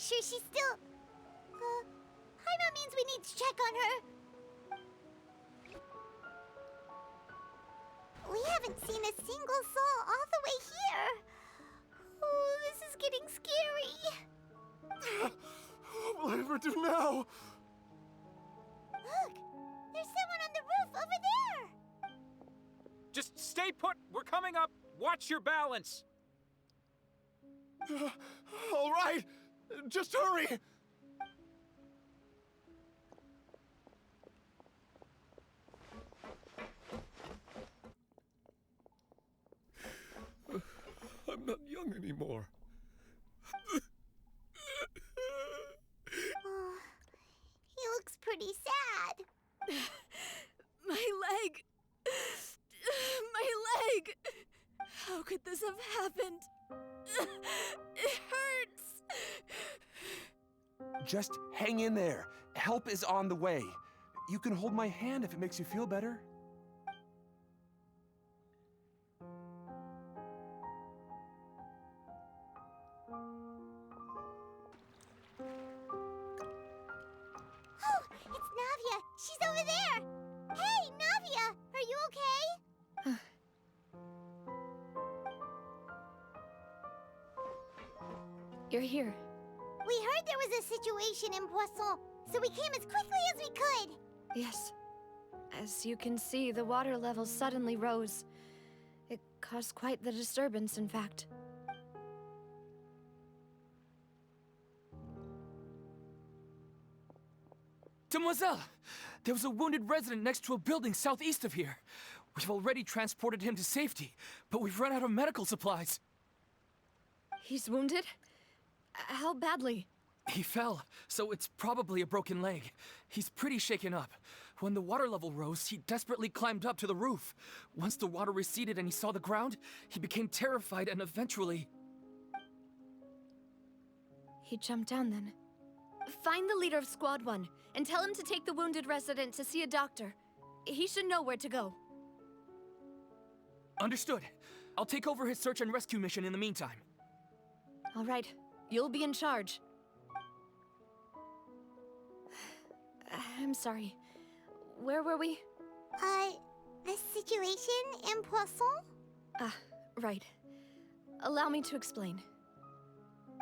make sure she's still... Jaime means we need to check on her. We haven't seen a single soul all the way here. Oh, this is getting scary. What will I ever do now? Look, there's someone on the roof over there. Just stay put. We're coming up. Watch your balance. All right, just hurry. I'm not young anymore. Oh, he looks pretty sad. My leg! My leg! How could this have happened? It hurts! Just hang in there. Help is on the way. You can hold my hand if it makes you feel better. Oh, it's Navia. She's over there. Hey, Navia, are you okay? You're here. We heard there was a situation in Poisson, so we came as quickly as we could. Yes. As you can see, the water level suddenly rose. It caused quite the disturbance, in fact. Demoiselle! There was a wounded resident next to a building southeast of here. We've already transported him to safety, but we've run out of medical supplies. He's wounded? How badly? He fell, so it's probably a broken leg. He's pretty shaken up. When the water level rose, he desperately climbed up to the roof. Once the water receded and he saw the ground, he became terrified and eventually... He jumped down then. Find the leader of Squad 1 and tell him to take the wounded resident to see a doctor. He should know where to go. Understood. I'll take over his search and rescue mission in the meantime. All right, you'll be in charge. I'm sorry. Where were we? The situation in Poisson? Right. Allow me to explain.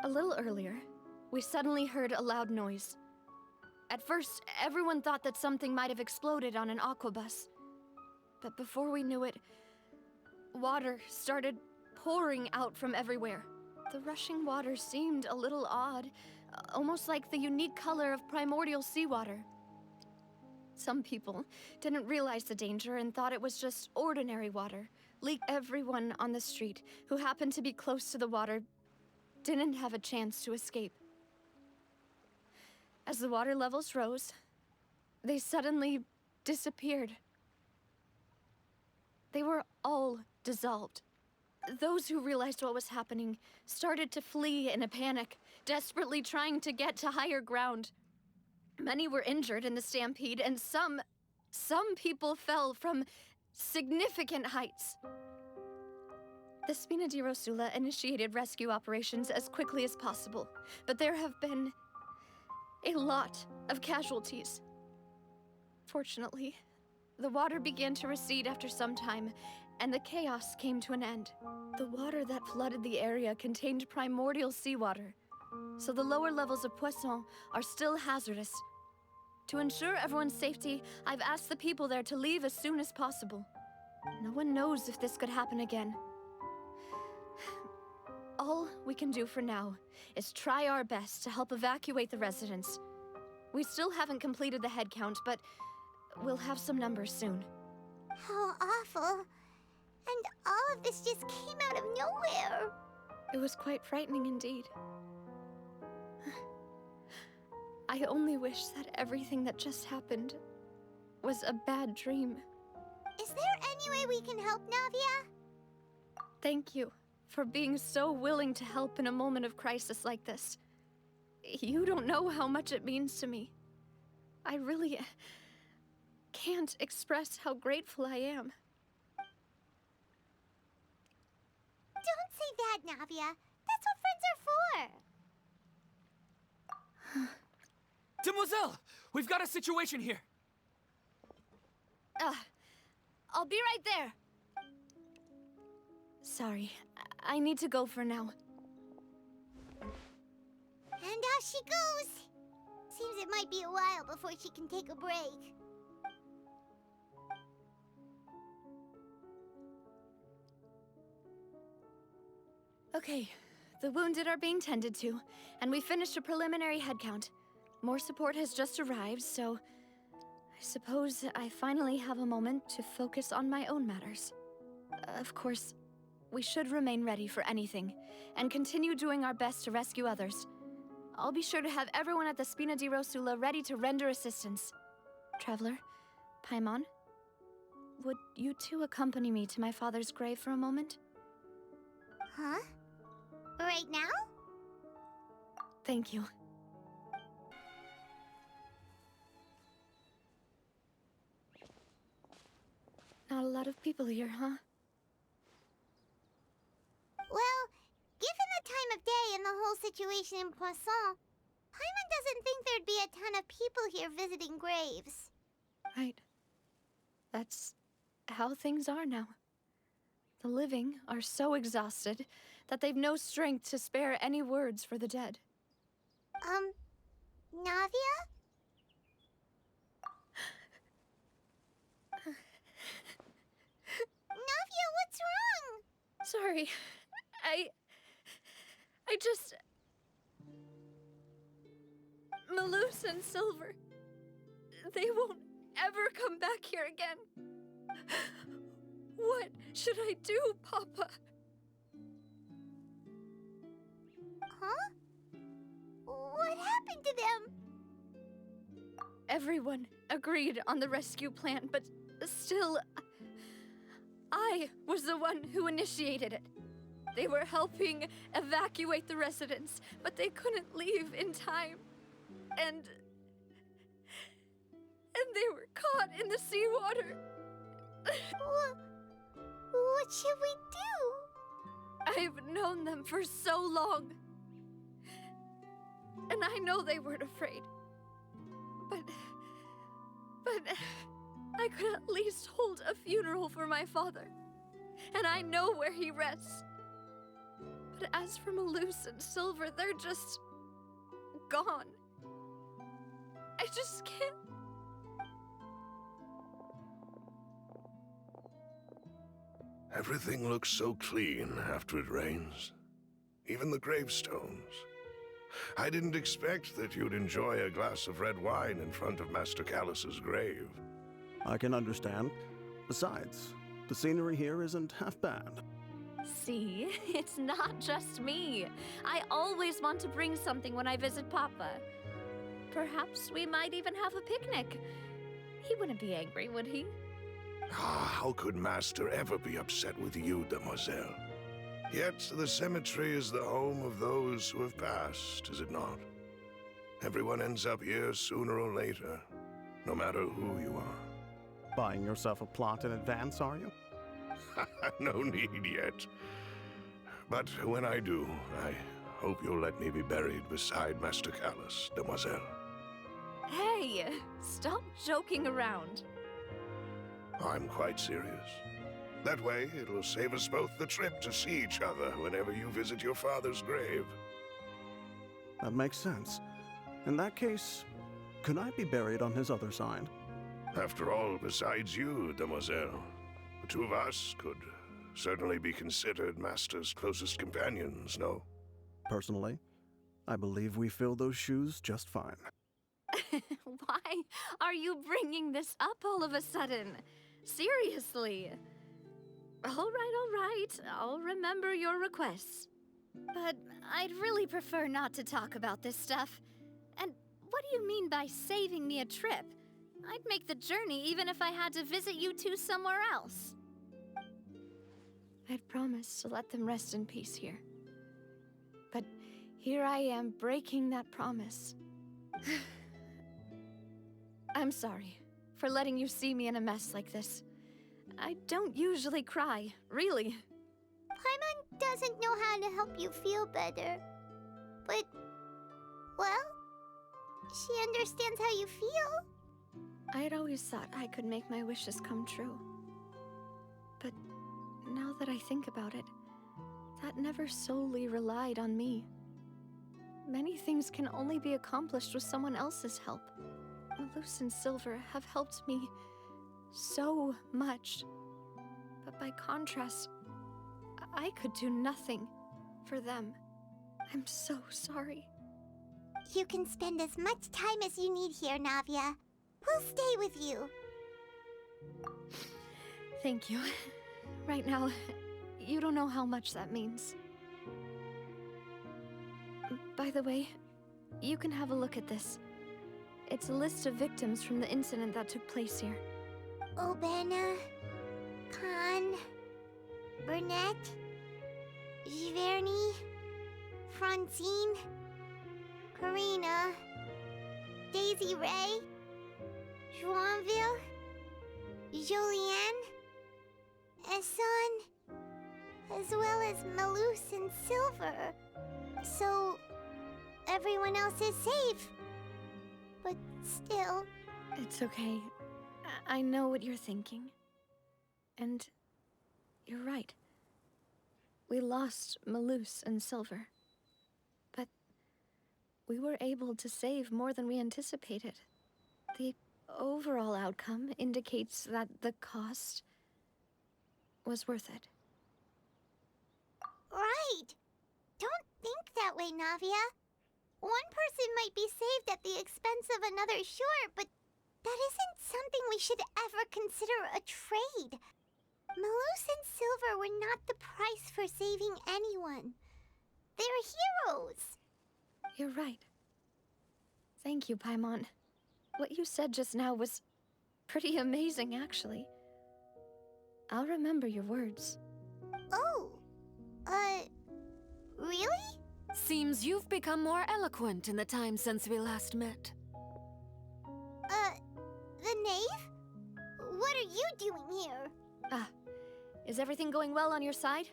A little earlier, we suddenly heard a loud noise. At first, everyone thought that something might have exploded on an aquabus. But before we knew it, water started pouring out from everywhere. The rushing water seemed a little odd, almost like the unique color of primordial seawater. Some people didn't realize the danger and thought it was just ordinary water. Everyone on the street who happened to be close to the water didn't have a chance to escape. As the water levels rose, they suddenly disappeared. They were all dissolved. Those who realized what was happening started to flee in a panic, desperately trying to get to higher ground. Many were injured in the stampede, and some people fell from significant heights. The Spina di Rosula initiated rescue operations as quickly as possible, but there have been a lot of casualties. Fortunately, the water began to recede after some time, and the chaos came to an end. The water that flooded the area contained primordial seawater, so the lower levels of Poisson are still hazardous. To ensure everyone's safety, I've asked the people there to leave as soon as possible. No one knows if this could happen again. All we can do for now is try our best to help evacuate the residents. We still haven't completed the head count, but we'll have some numbers soon. How awful. And all of this just came out of nowhere. It was quite frightening indeed. I only wish that everything that just happened was a bad dream. Is there any way we can help, Navia? Thank you for being so willing to help in a moment of crisis like this. You don't know how much it means to me. I really can't express how grateful I am. Don't say that, Navia. That's what friends are for. Demoiselle! We've got a situation here! I'll be right there. Sorry, I need to go for now. And off she goes. Seems it might be a while before she can take a break. Okay, the wounded are being tended to, and we finished a preliminary head count. More support has just arrived, so I suppose I finally have a moment to focus on my own matters. Of course, we should remain ready for anything, and continue doing our best to rescue others. I'll be sure to have everyone at the Spina di Rosula ready to render assistance. Traveler, Paimon, would you two accompany me to my father's grave for a moment? Huh? Right now? Thank you. Not a lot of people here, huh? Well, given the time of day and the whole situation in Poisson, Paimon doesn't think there'd be a ton of people here visiting graves. Right. That's how things are now. The living are so exhausted that they've no strength to spare any words for the dead. Navia? Navia, what's wrong? Sorry. I just... Malus and Silver, they won't ever come back here again. What should I do, Papa? Huh? What happened to them? Everyone agreed on the rescue plan, but still, I was the one who initiated it. They were helping evacuate the residents, but they couldn't leave in time. And they were caught in the seawater. What should we do? I've known them for so long. And I know they weren't afraid. But I could at least hold a funeral for my father. And I know where he rests. But as for Malus and Silver, they're just gone. I just can't. Everything looks so clean after it rains. Even the gravestones. I didn't expect that you'd enjoy a glass of red wine in front of Master Callus's grave. I can understand. Besides, the scenery here isn't half bad. See, it's not just me. I always want to bring something when I visit Papa. Perhaps we might even have a picnic. He wouldn't be angry, would he? How could Master ever be upset with you, Demoiselle? Yet the cemetery is the home of those who have passed, is it not? Everyone ends up here sooner or later, no matter who you are. Buying yourself a plot in advance, are you? No need yet. But when I do, I hope you'll let me be buried beside Master Callus, Demoiselle. Hey, stop joking around. I'm quite serious. That way, it'll save us both the trip to see each other whenever you visit your father's grave. That makes sense. In that case, could I be buried on his other side? After all, besides you, Demoiselle, the two of us could certainly be considered Master's closest companions, no? Personally, I believe we fill those shoes just fine. Why are you bringing this up all of a sudden? Seriously. All right. I'll remember your requests. But I'd really prefer not to talk about this stuff. And what do you mean by saving me a trip? I'd make the journey even if I had to visit you two somewhere else. I'd promised to let them rest in peace here. But here I am breaking that promise. I'm sorry for letting you see me in a mess like this. I don't usually cry, really. Paimon doesn't know how to help you feel better. But, well, she understands how you feel. I had always thought I could make my wishes come true. But now that I think about it, that never solely relied on me. Many things can only be accomplished with someone else's help. Malus and Silver have helped me so much. But by contrast, I could do nothing for them. I'm so sorry. You can spend as much time as you need here, Navia. We'll stay with you. Thank you. Right now, you don't know how much that means. By the way, you can have a look at this. It's a list of victims from the incident that took place here. Obena, Khan, Burnett, Giverny, Francine, Karina, Daisy Ray, Joinville, Jolienne, Esson, as well as Malus and Silver. So, everyone else is safe. But still... It's okay. I know what you're thinking. And you're right. We lost Malus and Silver. But we were able to save more than we anticipated. The overall outcome indicates that the cost was worth it. Right! Don't think that way, Navia. One person might be saved at the expense of another, sure, but that isn't something we should ever consider a trade. Malus and Silver were not the price for saving anyone. They're heroes. You're right. Thank you, Paimon. What you said just now was pretty amazing, actually. I'll remember your words. Oh, really? Seems you've become more eloquent in the time since we last met. The knave? What are you doing here? Is everything going well on your side?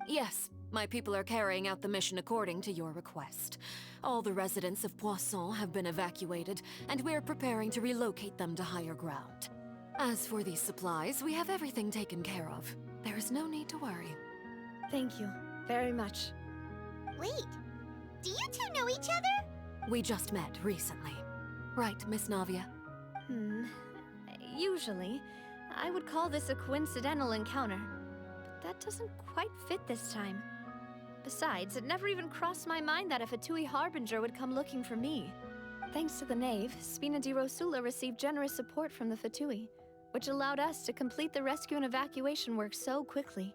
Yes, my people are carrying out the mission according to your request. All the residents of Poisson have been evacuated, and we're preparing to relocate them to higher ground. As for these supplies, we have everything taken care of. There is no need to worry. Thank you very much. Wait, do you two know each other? We just met recently. Right, Miss Navia? Usually, I would call this a coincidental encounter. But that doesn't quite fit this time. Besides, it never even crossed my mind that a Fatui Harbinger would come looking for me. Thanks to the Knave, Spina di Rosula received generous support from the Fatui, which allowed us to complete the rescue and evacuation work so quickly.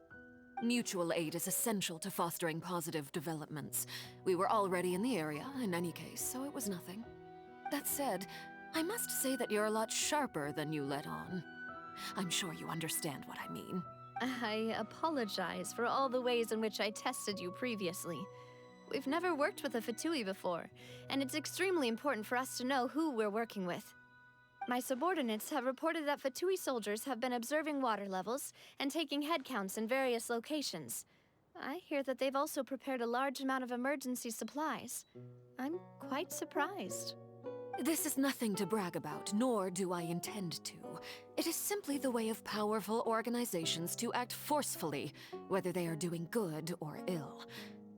Mutual aid is essential to fostering positive developments. We were already in the area, in any case, so it was nothing. That said, I must say that you're a lot sharper than you let on. I'm sure you understand what I mean. I apologize for all the ways in which I tested you previously. We've never worked with a Fatui before, and it's extremely important for us to know who we're working with. My subordinates have reported that Fatui soldiers have been observing water levels and taking head counts in various locations. I hear that they've also prepared a large amount of emergency supplies. I'm quite surprised. This is nothing to brag about, nor do I intend to. It is simply the way of powerful organizations to act forcefully, whether they are doing good or ill.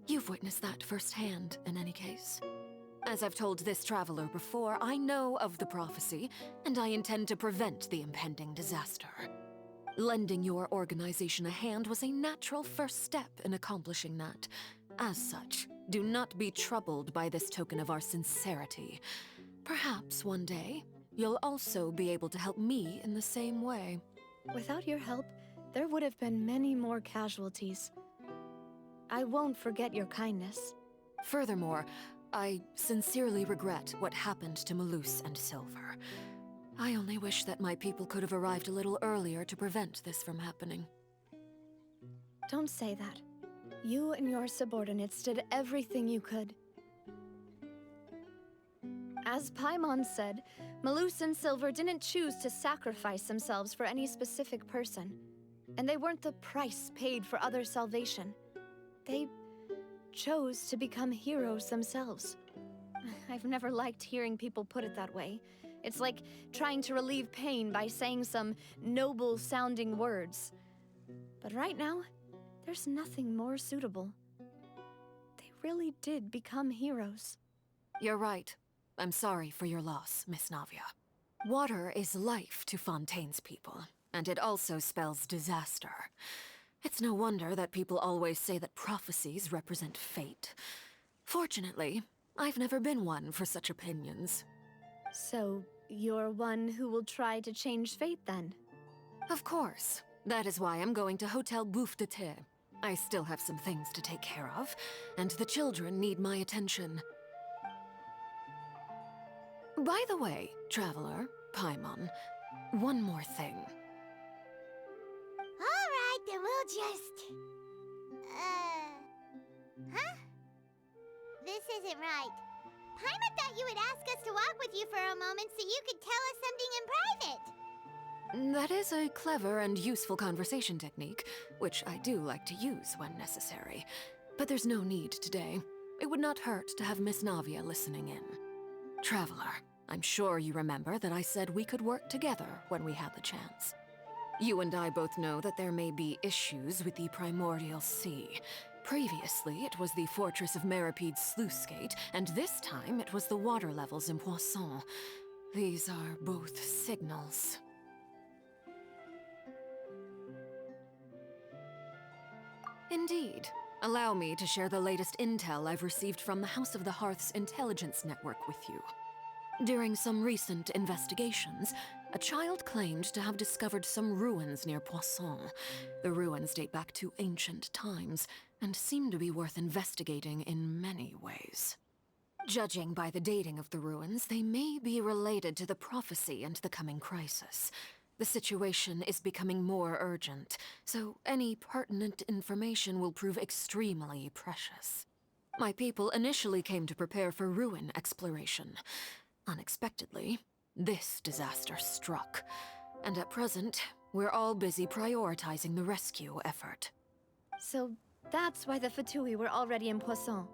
You've witnessed that firsthand, in any case. As I've told this traveler before, I know of the prophecy, and I intend to prevent the impending disaster. Lending your organization a hand was a natural first step in accomplishing that. As such, do not be troubled by this token of our sincerity. Perhaps one day, you'll also be able to help me in the same way. Without your help, there would have been many more casualties. I won't forget your kindness. Furthermore, I sincerely regret what happened to Malus and Silver. I only wish that my people could have arrived a little earlier to prevent this from happening. Don't say that. You and your subordinates did everything you could. As Paimon said, Malus and Silver didn't choose to sacrifice themselves for any specific person. And they weren't the price paid for other salvation. They chose to become heroes themselves. I've never liked hearing people put it that way. It's like trying to relieve pain by saying some noble-sounding words. But right now, there's nothing more suitable. They really did become heroes. You're right. I'm sorry for your loss, Miss Navia. Water is life to Fontaine's people, and it also spells disaster. It's no wonder that people always say that prophecies represent fate. Fortunately, I've never been one for such opinions. So, you're one who will try to change fate then? Of course. That is why I'm going to Hotel Bouffe de Thé. I still have some things to take care of, and the children need my attention. By the way, Traveler, Paimon, one more thing. Alright, then we'll just... Huh? This isn't right. Paimon thought you would ask us to walk with you for a moment so you could tell us something in private. That is a clever and useful conversation technique, which I do like to use when necessary. But there's no need today. It would not hurt to have Miss Navia listening in. Traveler, I'm sure you remember that I said we could work together when we had the chance. You and I both know that there may be issues with the Primordial Sea. Previously, it was the fortress of Meripede's sluice gate, and this time it was the water levels in Poisson. These are both signals. Indeed. Allow me to share the latest intel I've received from the House of the Hearth's intelligence network with you. During some recent investigations, a child claimed to have discovered some ruins near Poisson. The ruins date back to ancient times, and seem to be worth investigating in many ways. Judging by the dating of the ruins, they may be related to the prophecy and the coming crisis. The situation is becoming more urgent, so any pertinent information will prove extremely precious. My people initially came to prepare for ruin exploration. Unexpectedly, this disaster struck, and at present, we're all busy prioritizing the rescue effort. So that's why the Fatui were already in Poisson.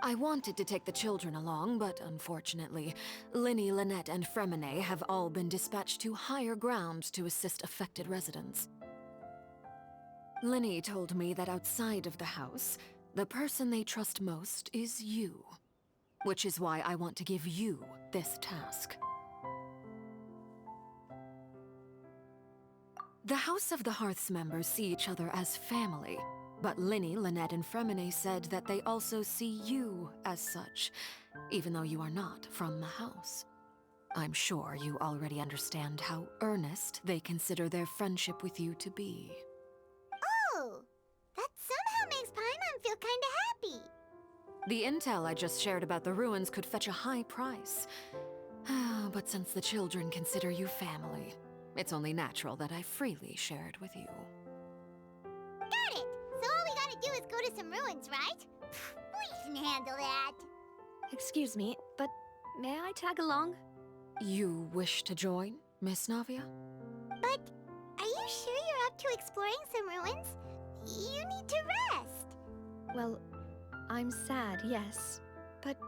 I wanted to take the children along, but unfortunately, Linny, Lynette, and Fremine have all been dispatched to higher ground to assist affected residents. Linny told me that outside of the house, the person they trust most is you. Which is why I want to give you this task. The House of the Hearth's members see each other as family, but Linny, Lynette, and Fremine said that they also see you as such, even though you are not from the house. I'm sure you already understand how earnest they consider their friendship with you to be. Oh, that somehow makes Paimon feel kinda happy. The intel I just shared about the ruins could fetch a high price. But since the children consider you family, it's only natural that I freely share it with you. Got it! So all we gotta do is go to some ruins, right? We can handle that. Excuse me, but may I tag along? You wish to join, Miss Navia? But are you sure you're up to exploring some ruins? You need to rest. Well, I'm sad, yes, but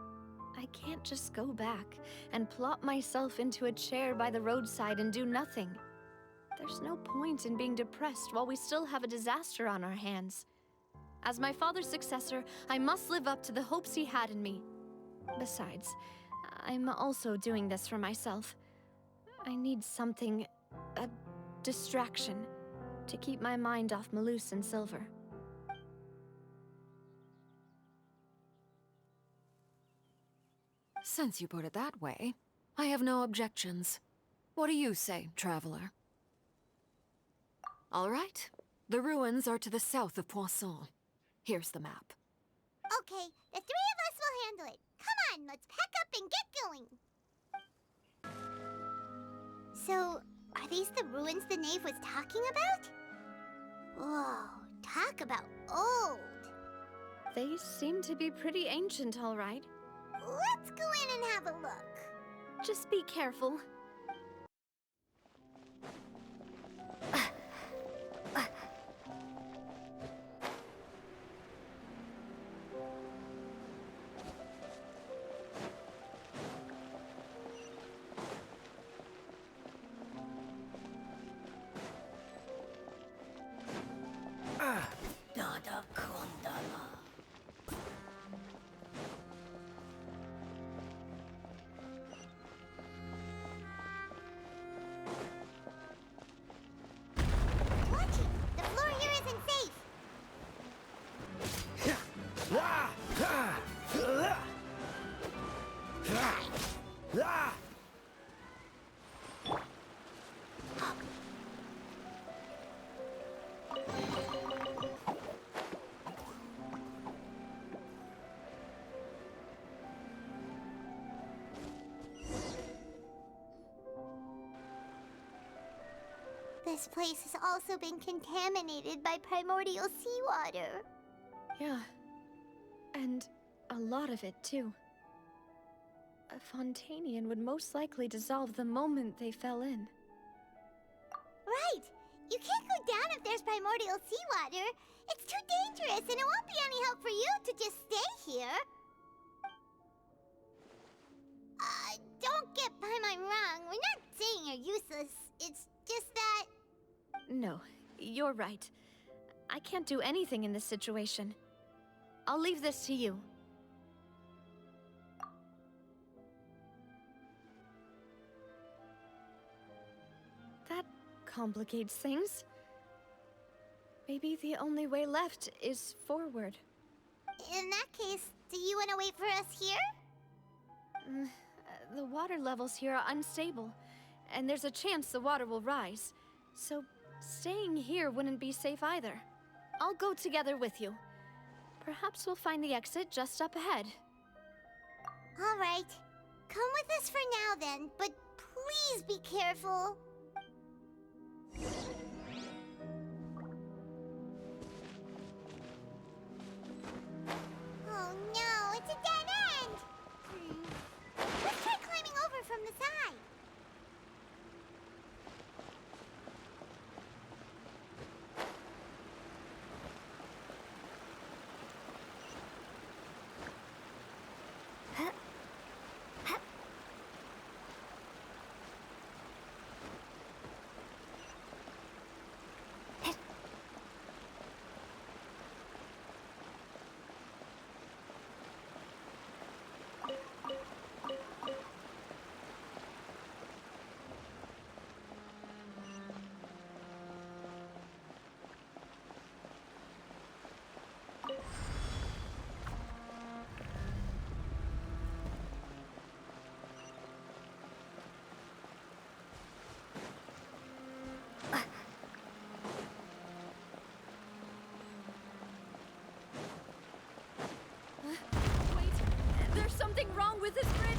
I can't just go back and plop myself into a chair by the roadside and do nothing. There's no point in being depressed while we still have a disaster on our hands. As my father's successor, I must live up to the hopes he had in me. Besides, I'm also doing this for myself. I need something, a distraction, to keep my mind off Malus and Silver. Since you put it that way, I have no objections. What do you say, Traveler? All right. The ruins are to the south of Poisson. Here's the map. Okay, the three of us will handle it. Come on, let's pack up and get going. So, are these the ruins the knave was talking about? Whoa, talk about old. They seem to be pretty ancient, all right. Let's go in and have a look. Just be careful. This place has also been contaminated by primordial seawater. Yeah. And a lot of it, too. A Fontanian would most likely dissolve the moment they fell in. Right! You can't go down if there's primordial seawater. It's too dangerous, and it won't be any help for you to just stay here. Don't get by my wrong. We're not saying you're useless. It's just that... No, you're right. I can't do anything in this situation. I'll leave this to you. That complicates things. Maybe the only way left is forward. In that case, do you want to wait for us here? The water levels here are unstable, and there's a chance the water will rise. So, staying here wouldn't be safe either. I'll go together with you. Perhaps we'll find the exit just up ahead. All right. Come with us for now then, but please be careful. Oh no, it's a dead end! Let's try climbing over from the side. Wait, there's something wrong with this bridge!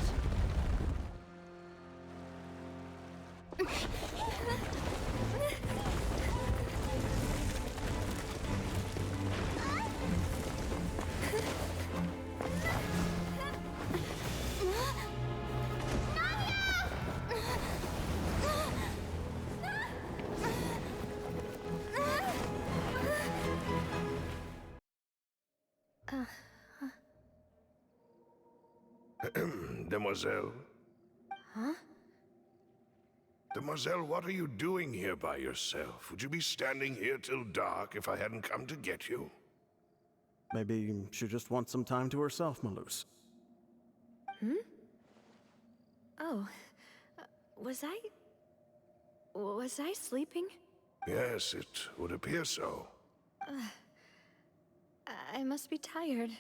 Demoiselle? Huh? Demoiselle, what are you doing here by yourself? Would you be standing here till dark if I hadn't come to get you? Maybe she just wants some time to herself, Malus. Oh, was I sleeping? Yes, it would appear so. I must be tired.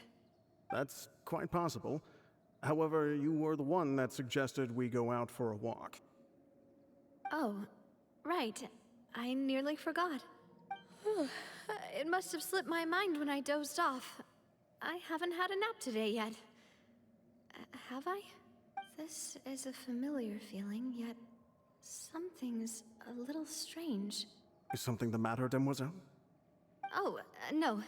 That's quite possible. However, you were the one that suggested we go out for a walk. Oh, right. I nearly forgot. It must have slipped my mind when I dozed off. I haven't had a nap today yet. Have I? This is a familiar feeling, yet something's a little strange. Is something the matter, Demoiselle? Oh, no.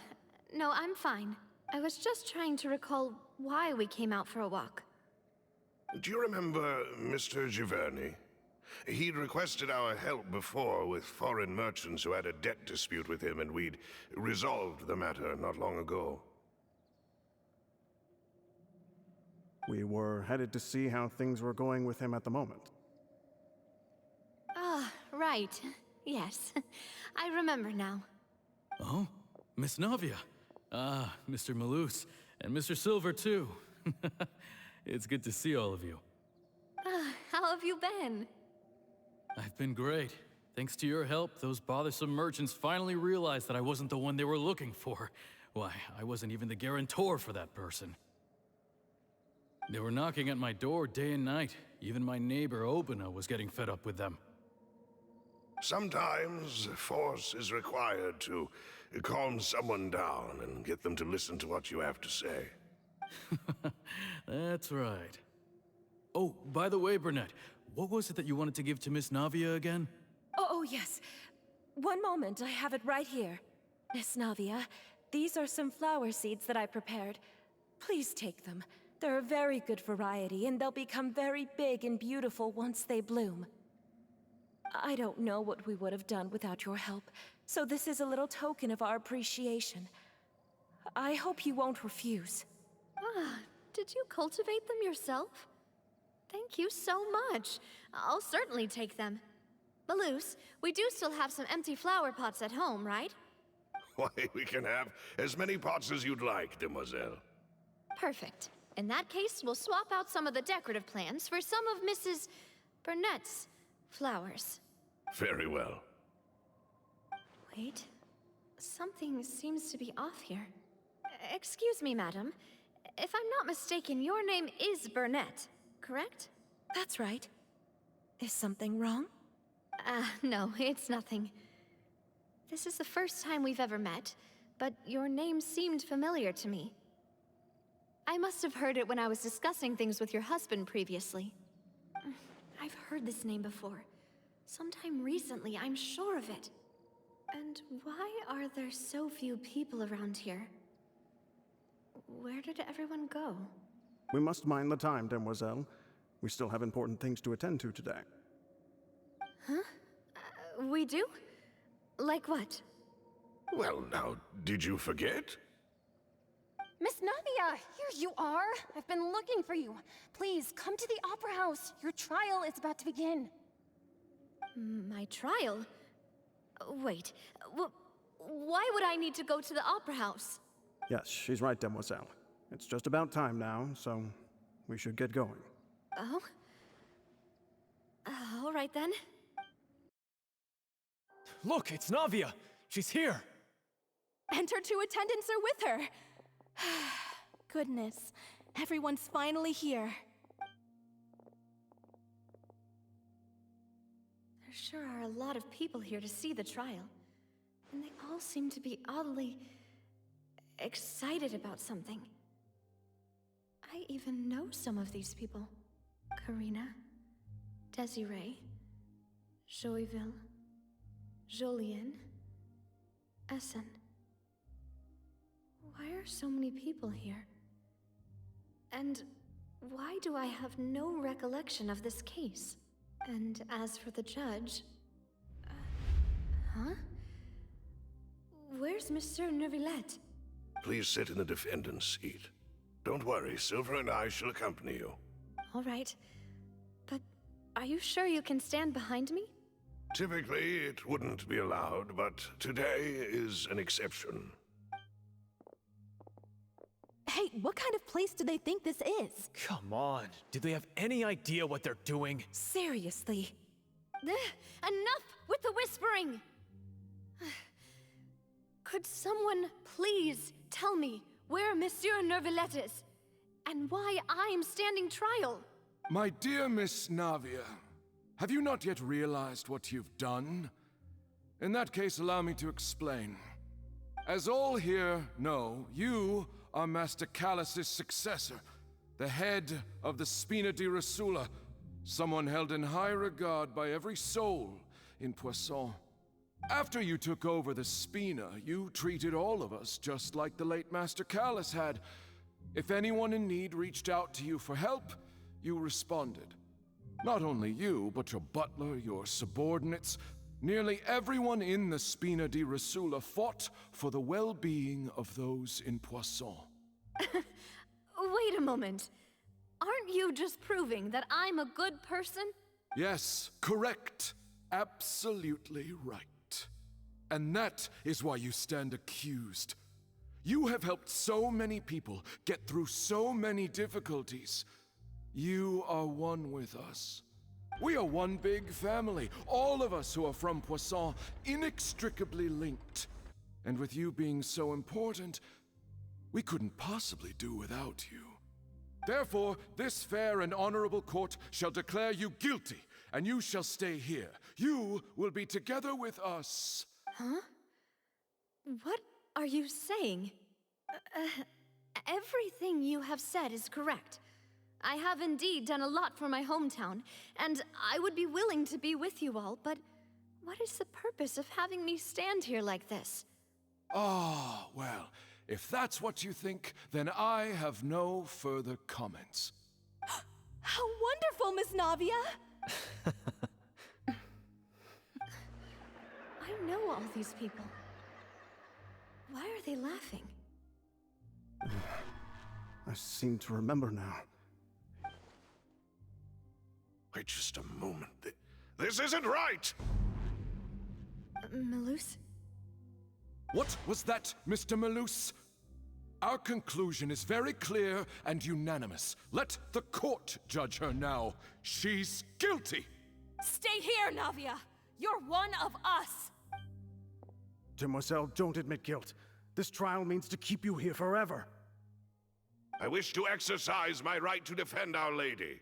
No, I'm fine. I was just trying to recall why we came out for a walk. Do you remember Mr. Giverny? He'd requested our help before with foreign merchants who had a debt dispute with him, and we'd resolved the matter not long ago. We were headed to see how things were going with him at the moment. Ah, right. Yes. I remember now. Oh, Miss Navia. Ah, Mr. Malus, and Mr. Silver, too. It's good to see all of you. How have you been? I've been great. Thanks to your help, those bothersome merchants finally realized that I wasn't the one they were looking for. Why, I wasn't even the guarantor for that person. They were knocking at my door day and night. Even my neighbor, Obina, was getting fed up with them. Sometimes force is required to calm someone down and get them to listen to what you have to say. That's right. Oh, by the way, Burnett, what was it that you wanted to give to Miss Navia again? Oh, yes. One moment, I have it right here. Miss Navia, these are some flower seeds that I prepared. Please take them. They're a very good variety, and they'll become very big and beautiful once they bloom. I don't know what we would have done without your help, so this is a little token of our appreciation. I hope you won't refuse. Ah, did you cultivate them yourself? Thank you so much. I'll certainly take them. Maloose, we do still have some empty flower pots at home, right? Why, we can have as many pots as you'd like, demoiselle. Perfect. In that case, we'll swap out some of the decorative plants for some of Mrs. Burnett's flowers. Very well. Wait. Something seems to be off here. Excuse me, madam. If I'm not mistaken, your name is Burnett, correct? That's right. Is something wrong? No, it's nothing. This is the first time we've ever met, but your name seemed familiar to me. I must have heard it when I was discussing things with your husband previously. I've heard this name before. Sometime recently, I'm sure of it. And why are there so few people around here? Where did everyone go? We must mind the time, demoiselle. We still have important things to attend to today. Huh? We do? Like what? Well, now, did you forget? Miss Navia, here you are. I've been looking for you. Please, come to the Opera House. Your trial is about to begin. My trial? Wait, why would I need to go to the Opera House? Yes, she's right, demoiselle. It's just about time now, so we should get going. Oh? All right then. Look, it's Navia! She's here! And her two attendants are with her. Goodness, everyone's finally here. There sure are a lot of people here to see the trial. And they all seem to be oddly excited about something. I even know some of these people. Karina, Desiree, Joyville, Jolien, Essen. Why are so many people here? And why do I have no recollection of this case? And as for the judge... huh? Where's Monsieur Neuvillette? Please sit in the defendant's seat. Don't worry, Silver and I shall accompany you. All right. But are you sure you can stand behind me? Typically, it wouldn't be allowed, but today is an exception. Hey, what kind of place do they think this is? Come on, do they have any idea what they're doing? Seriously. Enough with the whispering! Could someone please tell me where Monsieur Neuvillette is? And why I'm standing trial? My dear Miss Navia, have you not yet realized what you've done? In that case, allow me to explain. As all here know, you are Master Callus's successor, the head of the Spina di Rosula, someone held in high regard by every soul in Poisson. After you took over the Spina, you treated all of us just like the late Master Callus had. If anyone in need reached out to you for help, you responded. Not only you, but your butler, your subordinates, nearly everyone in the Spina di Rosula fought for the well-being of those in Poisson. Wait a moment. Aren't you just proving that I'm a good person? Yes, correct. Absolutely right. And that is why you stand accused. You have helped so many people get through so many difficulties. You are one with us. We are one big family, all of us who are from Poisson, inextricably linked. And with you being so important, we couldn't possibly do without you. Therefore, this fair and honorable court shall declare you guilty, and you shall stay here. You will be together with us. Huh? What are you saying? Everything you have said is correct. I have indeed done a lot for my hometown, and I would be willing to be with you all, but What is the purpose of having me stand here like this? Ah, well, if that's what you think, then I have no further comments. How wonderful, Miss Navia! I know all these people. Why are they laughing? I seem to remember now. Wait just a moment. This isn't right! Malus? What was that, Mr. Malus? Our conclusion is very clear and unanimous. Let the court judge her now. She's guilty! Stay here, Navia! You're one of us! Demoiselle, don't admit guilt. This trial means to keep you here forever. I wish to exercise my right to defend Our Lady.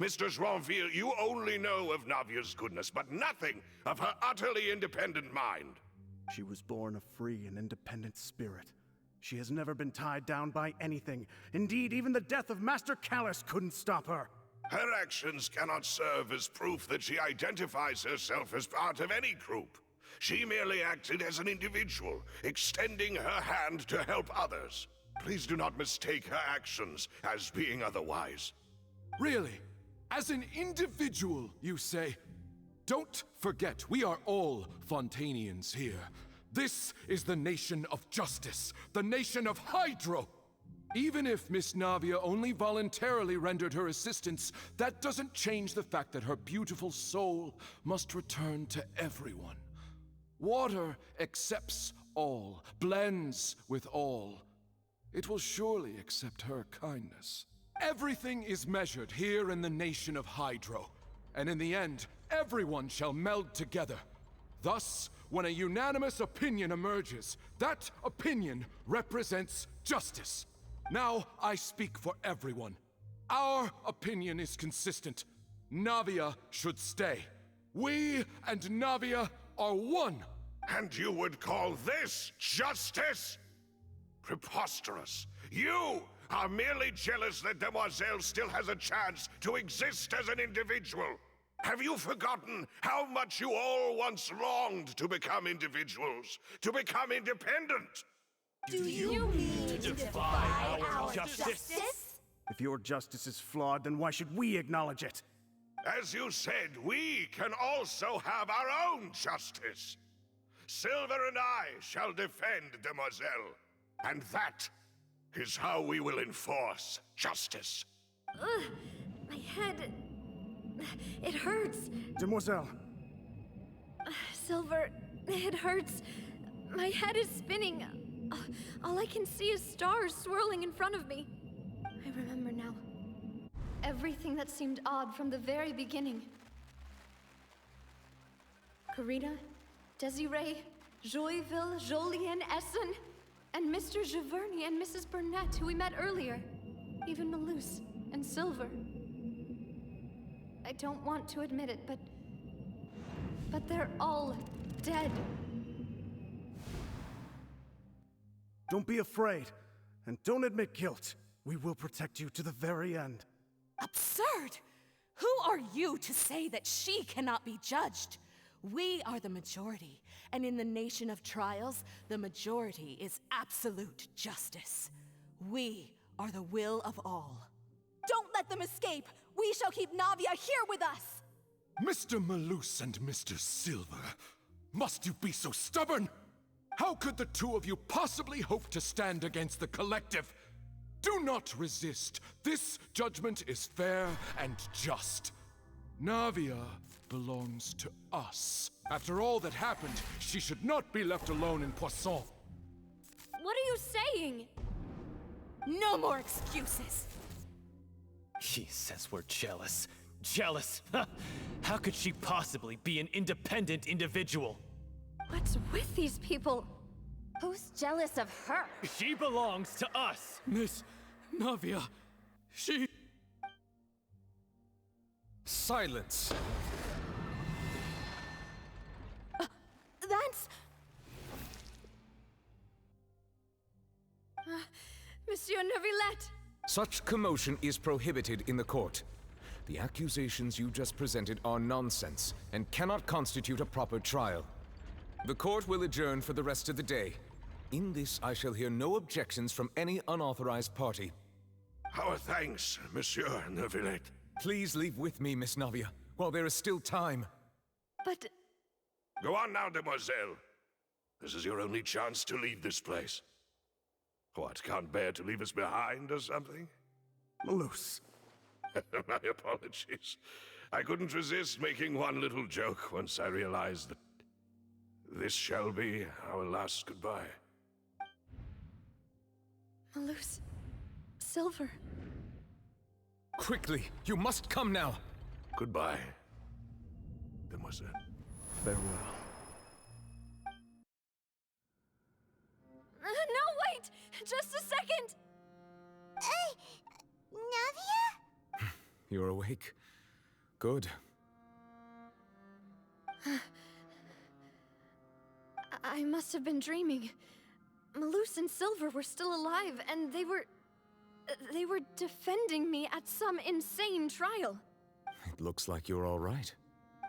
Mr. Joinville, you only know of Navia's goodness, but nothing of her utterly independent mind. She was born a free and independent spirit. She has never been tied down by anything. Indeed, even the death of Master Callus couldn't stop her. Her actions cannot serve as proof that she identifies herself as part of any group. She merely acted as an individual, extending her hand to help others. Please do not mistake her actions as being otherwise. Really? As an individual, you say? Don't forget, we are all Fontanians here. This is the nation of justice, the nation of Hydro. Even if Miss Navia only voluntarily rendered her assistance, that doesn't change the fact that her beautiful soul must return to everyone. Water accepts all, blends with all. It will surely accept her kindness. Everything is measured here in the nation of Hydro, and in the end, everyone shall meld together. Thus, when a unanimous opinion emerges, that opinion represents justice. Now I speak for everyone. Our opinion is consistent. Navia should stay. We and Navia are one. And you would call this justice? Preposterous. You are merely jealous that Demoiselle still has a chance to exist as an individual. Have you forgotten how much you all once longed to become individuals, to become independent? Do you mean to defy our justice? If your justice is flawed, then why should we acknowledge it? As you said, we can also have our own justice. Silver and I shall defend Demoiselle, and that is how we will enforce justice. Ugh, my head... It hurts. Demoiselle! Silver, it hurts. My head is spinning. All I can see is stars swirling in front of me. I remember now. Everything that seemed odd from the very beginning. Karina, Desiree, Joyville, Jolien, Essen, and Mr. Giverny and Mrs. Burnett, who we met earlier. Even Malus and Silver. I don't want to admit it, but they're all dead. Don't be afraid, and don't admit guilt. We will protect you to the very end. Absurd! Who are you to say that she cannot be judged? We are the majority, and in the nation of trials, the majority is absolute justice. We are the will of all. Don't let them escape! We shall keep Navia here with us! Mr. Malus and Mr. Silver, must you be so stubborn? How could the two of you possibly hope to stand against the collective? Do not resist. This judgment is fair and just. Navia belongs to us. After all that happened, she should not be left alone in Poisson. What are you saying? No more excuses! She says we're jealous. Jealous? How could she possibly be an independent individual? What's with these people? Who's jealous of her? She belongs to us! Miss Navia, she... Silence. That's... Monsieur Neuvillette! Such commotion is prohibited in the court. The accusations you just presented are nonsense and cannot constitute a proper trial. The court will adjourn for the rest of the day. In this, I shall hear no objections from any unauthorized party. Our thanks, Monsieur Neuvillette. Please leave with me, Miss Navia, while there is still time. But Go on now, demoiselle. This is your only chance to leave this place. What, can't bear to leave us behind or something? Malus. My apologies. I couldn't resist making one little joke once I realized that this shall be our last goodbye. Malus, Silver. Quickly, you must come now. Goodbye, demoiselle. Farewell. No, wait! Just a second! Navia? You're awake. Good. I must have been dreaming. Malus and Silver were still alive, and they were defending me at some insane trial. It looks like you're all right.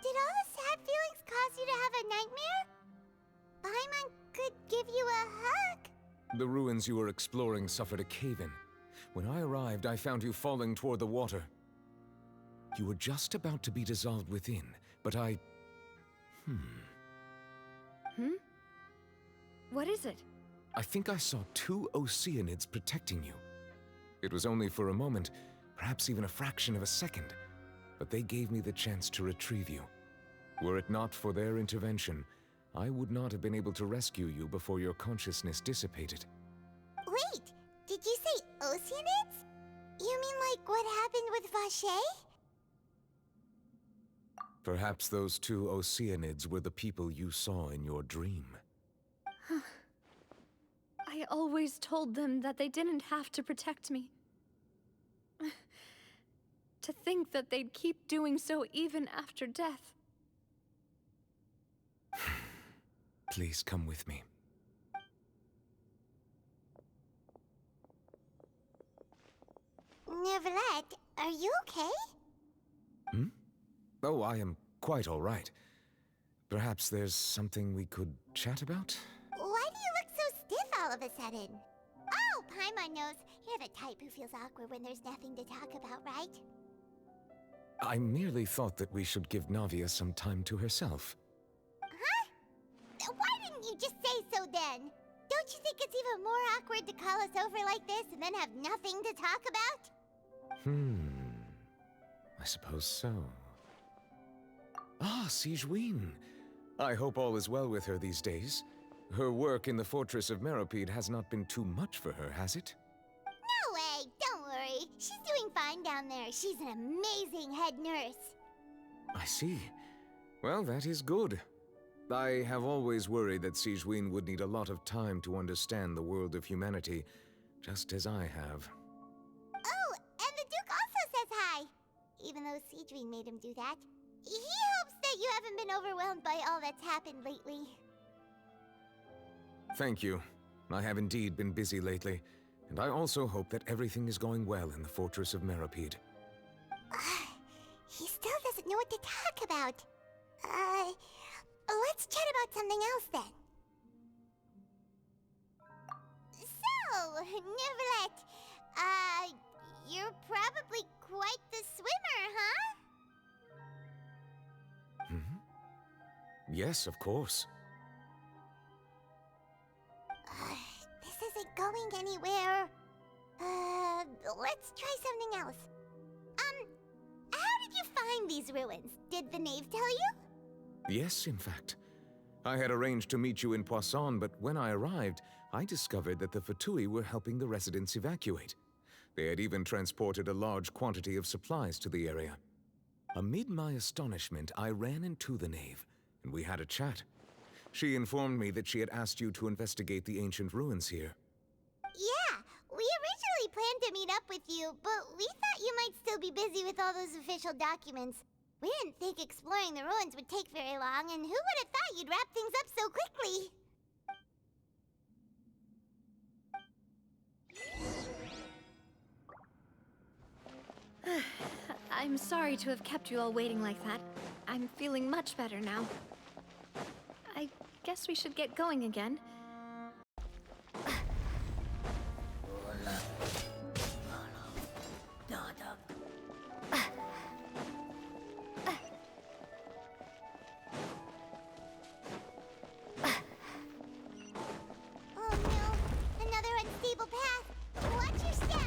Did all the sad feelings cause you to have a nightmare? Paimon could give you a hug. The ruins you were exploring suffered a cave-in. When I arrived, I found you falling toward the water. You were just about to be dissolved within, but I... What is it? I think I saw 2 Oceanids protecting you. It was only for a moment, perhaps even a fraction of a second, but they gave me the chance to retrieve you. Were it not for their intervention, I would not have been able to rescue you before your consciousness dissipated. Wait, did you say Oceanids? You mean like what happened with Vache? Perhaps those 2 Oceanids were the people you saw in your dream. I always told them that they didn't have to protect me. To think that they'd keep doing so even after death. Please come with me. Neuvillette, are you okay? Oh, I am quite all right. Perhaps there's something we could chat about? Why do you look so stiff all of a sudden? Oh, Paimon knows. You're the type who feels awkward when there's nothing to talk about, right? I merely thought that we should give Navia some time to herself. Huh? Why didn't you just say so then? Don't you think it's even more awkward to call us over like this and then have nothing to talk about? I suppose so. Ah, Sigewinne. I hope all is well with her these days. Her work in the Fortress of Meropide has not been too much for her, has it? No way, don't worry. She's doing fine down there. She's an amazing head nurse. I see. Well, that is good. I have always worried that Sigewinne would need a lot of time to understand the world of humanity, just as I have. Oh, and the Duke also says hi. Even though Sigewinne made him do that. He hopes that you haven't been overwhelmed by all that's happened lately. Thank you. I have indeed been busy lately, and I also hope that everything is going well in the Fortress of Meropide. He still doesn't know what to talk about. Let's chat about something else then. So, Neuvillette, you're probably quite the swimmer, huh? Yes, of course. This isn't going anywhere. Let's try something else. How did you find these ruins? Did the knave tell you? Yes, in fact. I had arranged to meet you in Poisson, but when I arrived, I discovered that the Fatui were helping the residents evacuate. They had even transported a large quantity of supplies to the area. Amid my astonishment, I ran into the knave, and we had a chat. She informed me that she had asked you to investigate the ancient ruins here. Yeah, we originally planned to meet up with you, but we thought you might still be busy with all those official documents. We didn't think exploring the ruins would take very long, and who would have thought you'd wrap things up so quickly? I'm sorry to have kept you all waiting like that. I'm feeling much better now. I guess we should get going again. Oh no, another unstable path. Watch your step.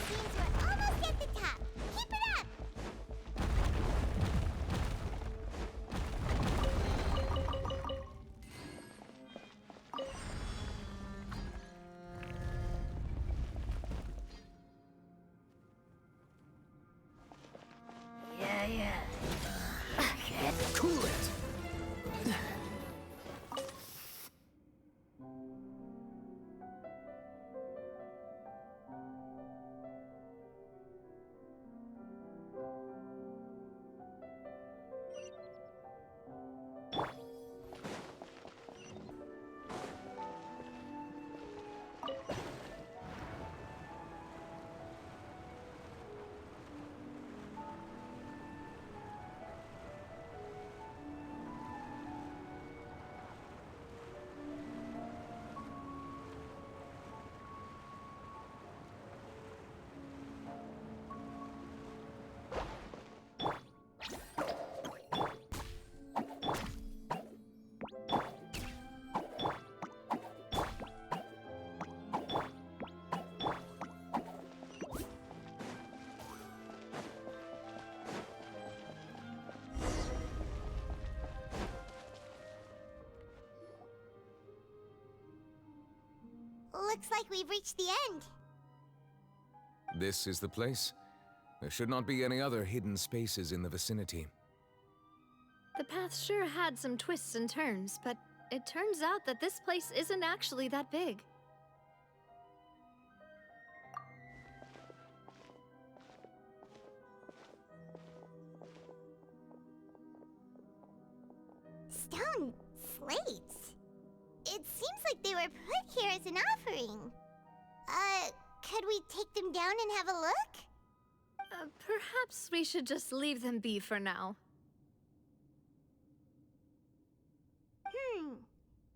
Seems we're almost at the top. Keep it up. Cool it! Looks like we've reached the end. This is the place? There should not be any other hidden spaces in the vicinity. The path sure had some twists and turns, but it turns out that this place isn't actually that big. Stone slates. It seems like they were put here as an offering. Could we take them down and have a look? Perhaps we should just leave them be for now.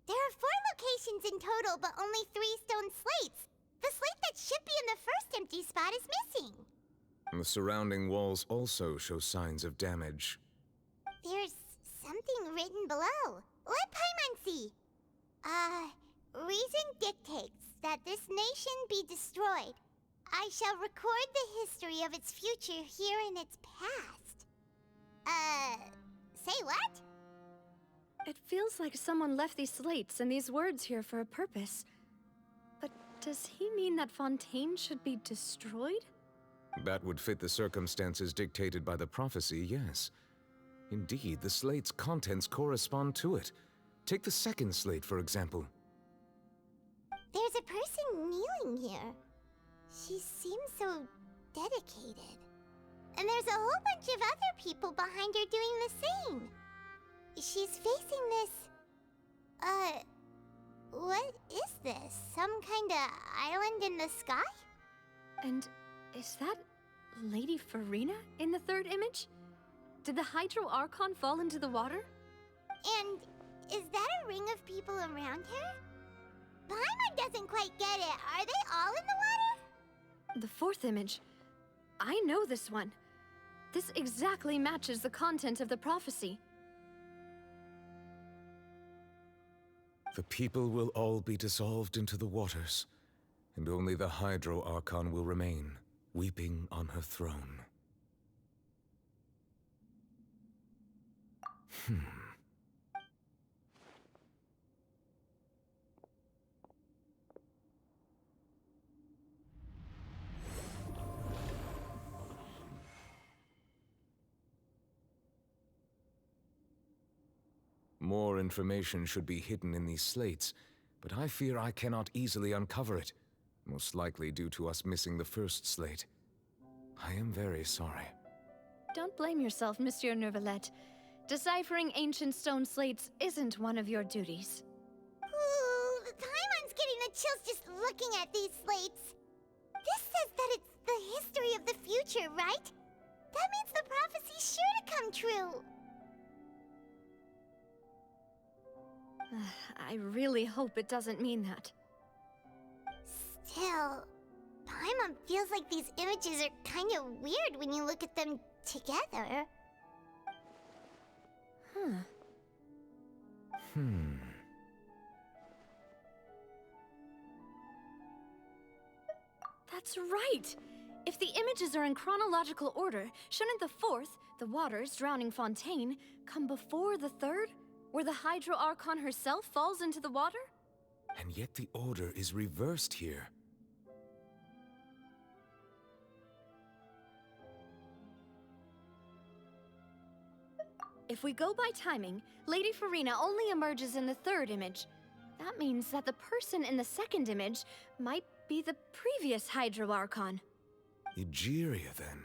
There are 4 locations in total, but only 3 stone slates. The slate that should be in the first empty spot is missing. The surrounding walls also show signs of damage. There's something written below. Let Paimon see. Reason dictates that this nation be destroyed. I shall record the history of its future here in its past. Say what? It feels like someone left these slates and these words here for a purpose. But does he mean that Fontaine should be destroyed? That would fit the circumstances dictated by the prophecy, yes. Indeed, the slate's contents correspond to it. Take the second slate, for example. There's a person kneeling here. She seems so dedicated. And there's a whole bunch of other people behind her doing the same. She's facing this... what is this? Some kind of island in the sky? And is that Lady Farina in the third image? Did the Hydro Archon fall into the water? And is that a ring of people around her? Paimon doesn't quite get it. Are they all in the water? The fourth image. I know this one. This exactly matches the content of the prophecy. The people will all be dissolved into the waters, and only the Hydro Archon will remain, weeping on her throne. More information should be hidden in these slates, but I fear I cannot easily uncover it, most likely due to us missing the first slate. I am very sorry. Don't blame yourself, Monsieur Neuvillette. Deciphering ancient stone slates isn't one of your duties. Ooh, Paimon's getting the chills just looking at these slates. This says that it's the history of the future, right? That means the prophecy's sure to come true. I really hope it doesn't mean that. Still, Paimon feels like these images are kind of weird when you look at them together. That's right! If the images are in chronological order, shouldn't the fourth, the water's drowning fontaine, come before the third, where the Hydro Archon herself falls into the water? And yet the order is reversed here. If we go by timing, Lady Farina only emerges in the third image. That means that the person in the second image might be the previous Hydro Archon. Egeria, then.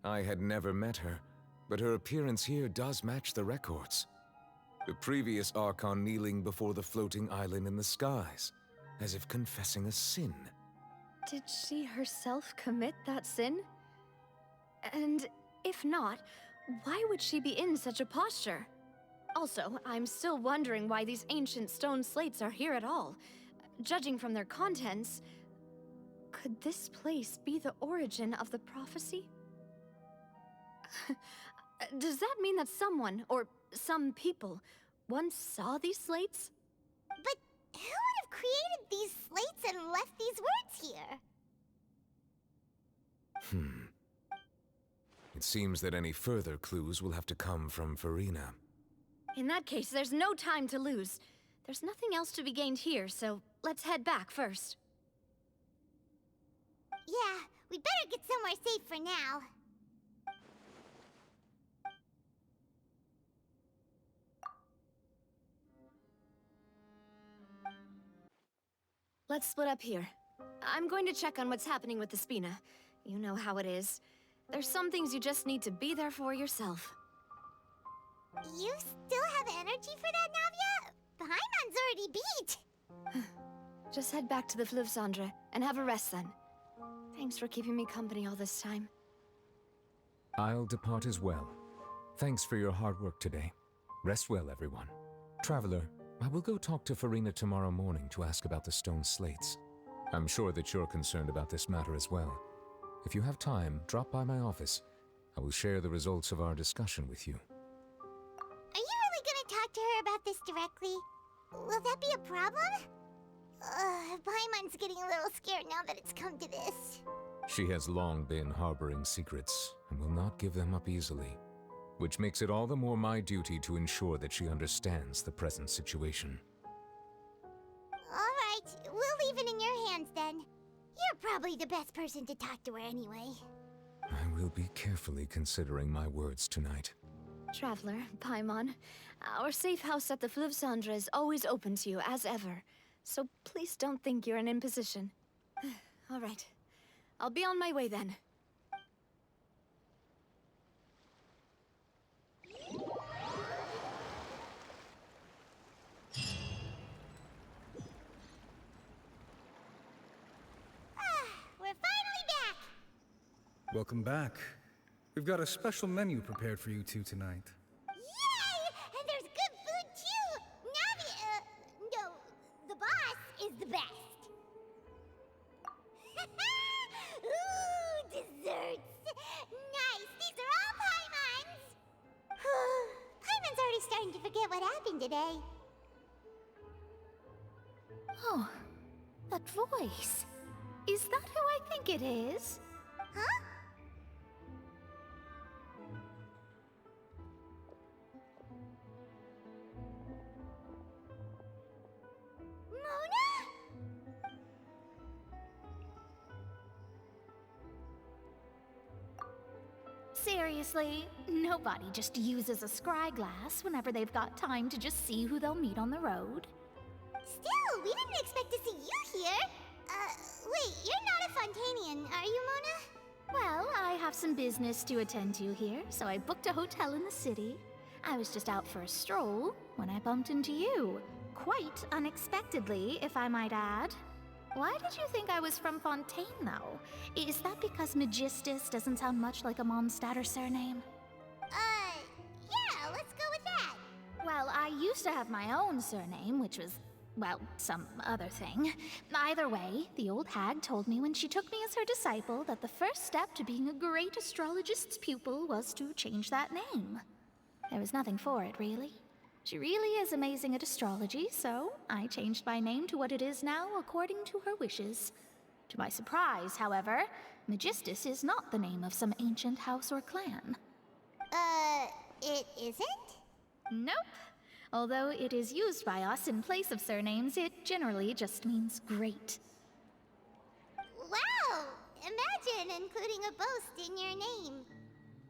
I had never met her, but her appearance here does match the records. The previous Archon kneeling before the floating island in the skies, as if confessing a sin. Did she herself commit that sin? And if not, why would she be in such a posture? Also, I'm still wondering why these ancient stone slates are here at all. Judging from their contents, could this place be the origin of the prophecy? Does that mean that someone, or some people, once saw these slates? But who would have created these slates and left these words here? It seems that any further clues will have to come from Farina. In that case, there's no time to lose. There's nothing else to be gained here, so let's head back first. Yeah, we better get somewhere safe for now. Let's split up here. I'm going to check on what's happening with the Spina. You know how it is. There's some things you just need to be there for yourself. You still have energy for that, Navia? Paimon's already beat. Just head back to the Fleuve Cendre and have a rest then. Thanks for keeping me company all this time. I'll depart as well. Thanks for your hard work today. Rest well, everyone. Traveler, I will go talk to Farina tomorrow morning to ask about the stone slates. I'm sure that you're concerned about this matter as well. If you have time, drop by my office. I will share the results of our discussion with you. Are you really gonna talk to her about this directly? Will that be a problem? Paimon's getting a little scared now that it's come to this. She has long been harboring secrets and will not give them up easily, which makes it all the more my duty to ensure that she understands the present situation. Alright, we'll leave it in your hands then. You're probably the best person to talk to her anyway. I will be carefully considering my words tonight. Traveler, Paimon, our safe house at the Fleuve Cendre is always open to you, as ever. So please don't think you're an imposition. All right. I'll be on my way then. We're finally back! Welcome back. We've got a special menu prepared for you two tonight. Yay! And there's good food too! Navi, no, the boss is the best. Ooh, desserts! Nice, these are all Paimon's! Paimon's already starting to forget what happened today. Oh, that voice. Is that who I think it is? Huh? Mona? Seriously, nobody just uses a scry glass whenever they've got time to just see who they'll meet on the road. Still, we didn't expect to see you here. Wait, you're not a Fontanian, are you, Mona? Well, I have some business to attend to here, so I booked a hotel in the city. I was just out for a stroll when I bumped into you. Quite unexpectedly, if I might add. Why did you think I was from Fontaine, though? Is that because Magistus doesn't sound much like a Mondstadter surname? Yeah, let's go with that. Well, I used to have my own surname, which was, well, some other thing. Either way, the old hag told me when she took me as her disciple that the first step to being a great astrologist's pupil was to change that name. There was nothing for it, really. She really is amazing at astrology, so I changed my name to what it is now according to her wishes. To my surprise, however, Magistus is not the name of some ancient house or clan. It isn't? Nope. Although it is used by us in place of surnames, it generally just means great. Wow! Imagine including a boast in your name.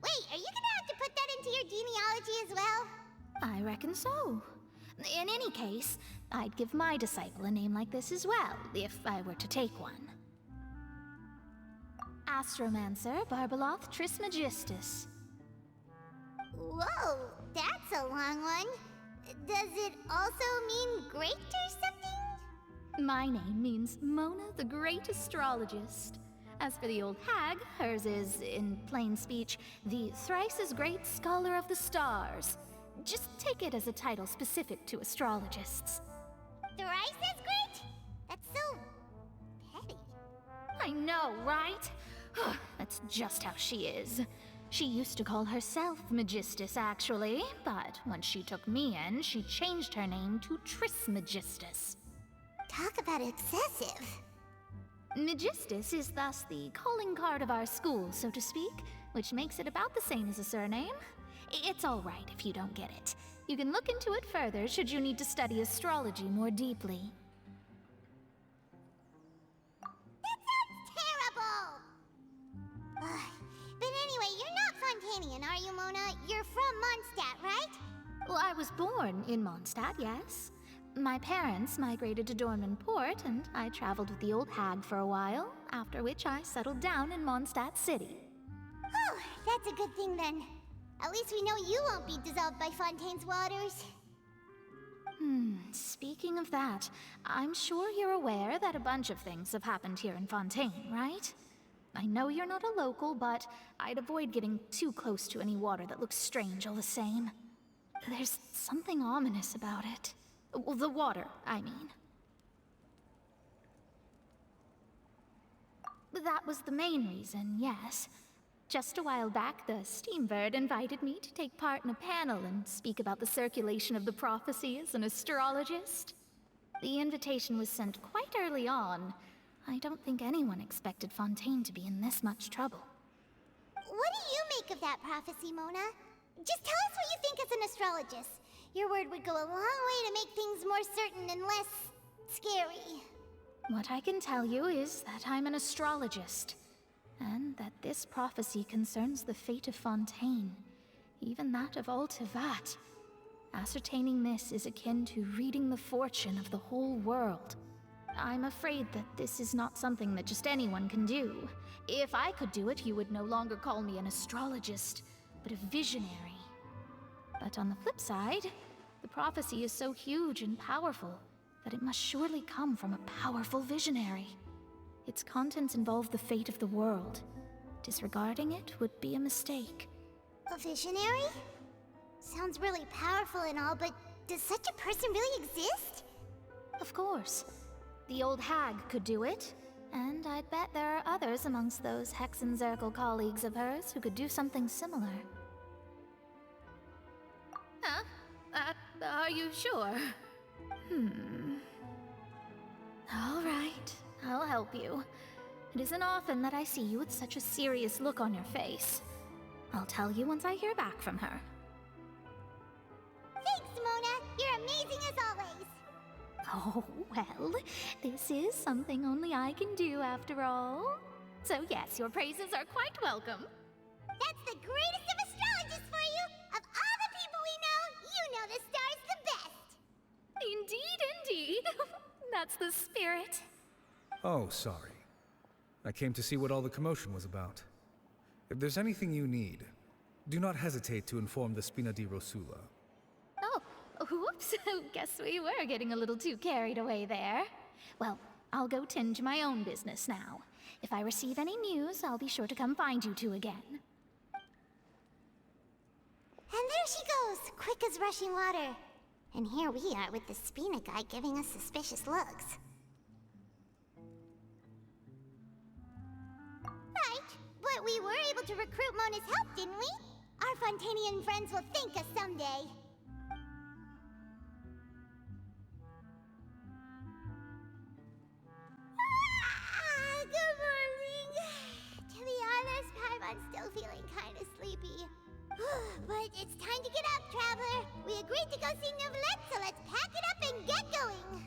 Wait, are you gonna have to put that into your genealogy as well? I reckon so. In any case, I'd give my disciple a name like this as well, if I were to take one. Astromancer Barbeloth Trismegistus. Whoa, that's a long one. Does it also mean great or something? My name means Mona the Great Astrologist. As for the old hag, hers is, in plain speech, the thrice-as-great Scholar of the Stars. Just take it as a title specific to astrologists. Thrice-as-great? That's so petty. I know, right? That's just how she is. She used to call herself Magistus, actually, but when she took me in, she changed her name to Trismegistus. Talk about excessive. Magistus is thus the calling card of our school, so to speak, which makes it about the same as a surname. It's all right if you don't get it. You can look into it further should you need to study astrology more deeply. That sounds terrible! But anyway, you're not Fontanian, are you, Mona? You're from Mondstadt, right? Well, I was born in Mondstadt, yes. My parents migrated to Dornman Port, and I traveled with the old hag for a while, after which I settled down in Mondstadt City. Oh, that's a good thing then. At least we know you won't be dissolved by Fontaine's waters. Speaking of that, I'm sure you're aware that a bunch of things have happened here in Fontaine, right? I know you're not a local, but I'd avoid getting too close to any water that looks strange all the same. There's something ominous about it. Well, the water, I mean. That was the main reason, yes. Just a while back, the Steambird invited me to take part in a panel and speak about the circulation of the prophecy as an astrologist. The invitation was sent quite early on. I don't think anyone expected Fontaine to be in this much trouble. What do you make of that prophecy, Mona? Just tell us what you think as an astrologist. Your word would go a long way to make things more certain and less scary. What I can tell you is that I'm an astrologist, and that this prophecy concerns the fate of Fontaine, even that of Altivat. Ascertaining this is akin to reading the fortune of the whole world. I'm afraid that this is not something that just anyone can do. If I could do it, you would no longer call me an astrologist, but a visionary. But on the flip side, the prophecy is so huge and powerful that it must surely come from a powerful visionary. Its contents involve the fate of the world. Disregarding it would be a mistake. A visionary? Sounds really powerful and all, but does such a person really exist? Of course. The old hag could do it, and I'd bet there are others amongst those Hexenzirkel colleagues of hers who could do something similar. Huh? Are you sure? All right, I'll help you. It isn't often that I see you with such a serious look on your face. I'll tell you once I hear back from her. Thanks, Mona. You're amazing as always. Oh, well, this is something only I can do after all. So yes, your praises are quite welcome. That's the greatest of astrologists for you! Of all the people we know, you know the star's the best! Indeed, indeed. That's the spirit. Oh, sorry. I came to see what all the commotion was about. If there's anything you need, do not hesitate to inform the Spina di Rosula. Oh, whoops. Guess we were getting a little too carried away there. Well, I'll go tend to my own business now. If I receive any news, I'll be sure to come find you two again. And there she goes, quick as rushing water. And here we are with the Spina guy giving us suspicious looks. Right, but we were able to recruit Mona's help, didn't we? Our Fontanian friends will thank us someday. Good morning. To be honest, I'm still feeling kind of sleepy. But it's time to get up, Traveler. We agreed to go see Neuvillette, so let's pack it up and get going.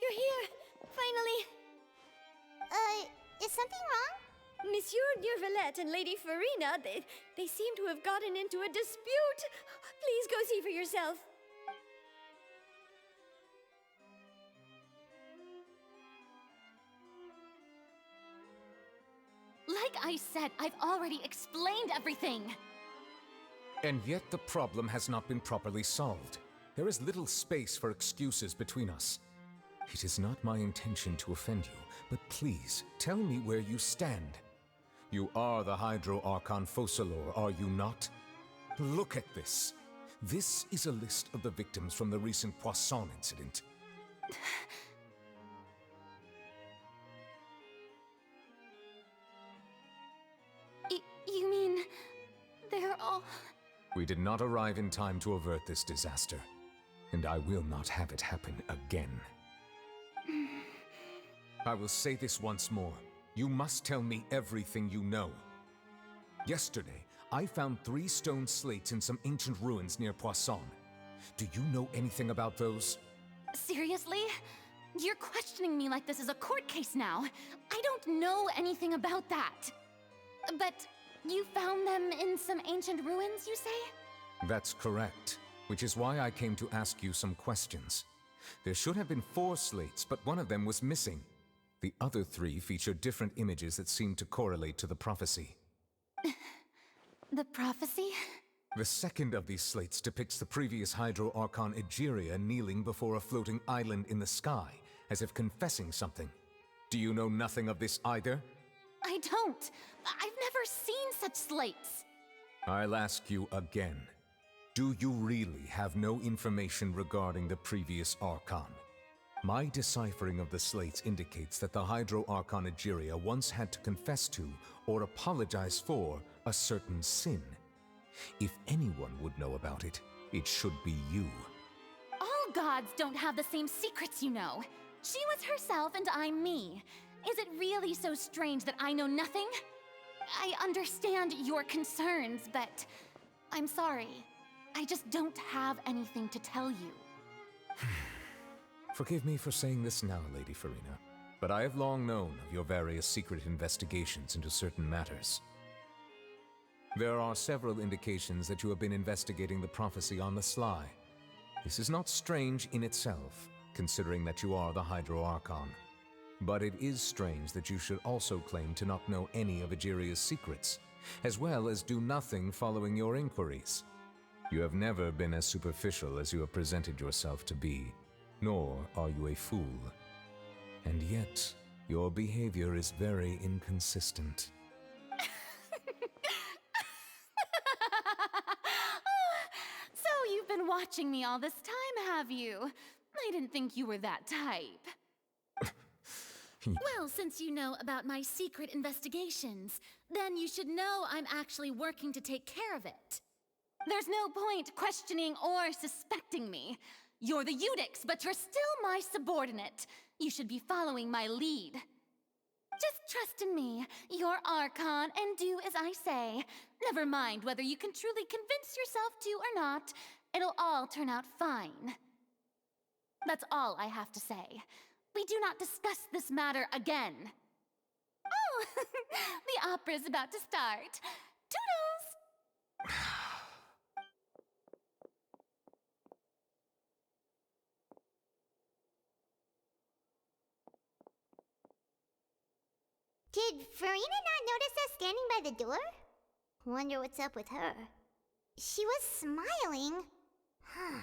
You're here! Finally! Is something wrong? Monsieur Neuvillette and Lady Farina, they seem to have gotten into a dispute. Please go see for yourself. Like I said, I've already explained everything. And yet the problem has not been properly solved. There is little space for excuses between us. It is not my intention to offend you, but please, tell me where you stand. You are the Hydro Archon Focalor, are you not? Look at this. This is a list of the victims from the recent Poisson incident. You mean... they're all... We did not arrive in time to avert this disaster, and I will not have it happen again. I will say this once more. You must tell me everything you know. Yesterday, I found 3 stone slates in some ancient ruins near Poisson. Do you know anything about those? Seriously? You're questioning me like this is a court case now. I don't know anything about that. But you found them in some ancient ruins, you say? That's correct, which is why I came to ask you some questions. There should have been 4 slates, but one of them was missing. The other 3 feature different images that seem to correlate to the prophecy. The prophecy? The second of these slates depicts the previous Hydro Archon Egeria kneeling before a floating island in the sky, as if confessing something. Do you know nothing of this either? I don't. I've never seen such slates. I'll ask you again. Do you really have no information regarding the previous Archon? My deciphering of the slates indicates that the Hydro Archon Egeria once had to confess to, or apologize for, a certain sin. If anyone would know about it, it should be you. All gods don't have the same secrets, you know. She was herself and I'm me. Is it really so strange that I know nothing? I understand your concerns, but I'm sorry. I just don't have anything to tell you. Forgive me for saying this now, Lady Farina, but I have long known of your various secret investigations into certain matters. There are several indications that you have been investigating the prophecy on the sly. This is not strange in itself, considering that you are the Hydro Archon. But it is strange that you should also claim to not know any of Egeria's secrets, as well as do nothing following your inquiries. You have never been as superficial as you have presented yourself to be, nor are you a fool. And yet, your behavior is very inconsistent. So you've been watching me all this time, have you? I didn't think you were that type. Well, since you know about my secret investigations, then you should know I'm actually working to take care of it. There's no point questioning or suspecting me. You're the Eudix, but you're still my subordinate. You should be following my lead. Just trust in me, your Archon, and do as I say. Never mind whether you can truly convince yourself to or not. It'll all turn out fine. That's all I have to say. We do not discuss this matter again. Oh, the opera's about to start. Toodles! Did Farina not notice us standing by the door? Wonder what's up with her. She was smiling. Huh.